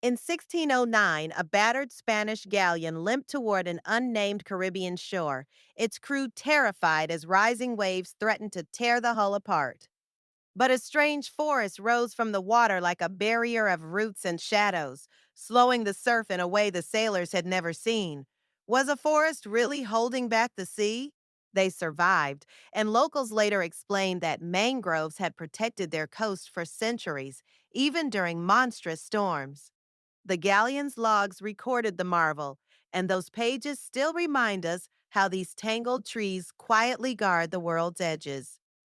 In 1609, a battered Spanish galleon limped toward an unnamed Caribbean shore, its crew terrified as rising waves threatened to tear the hull apart. But a strange forest rose from the water like a barrier of roots and shadows, slowing the surf in a way the sailors had never seen. Was a forest really holding back the sea? They survived, and locals later explained that mangroves had protected their coast for centuries, even during monstrous storms. The galleon's logs recorded the marvel, and those pages still remind us how these tangled trees quietly guard the world's edges.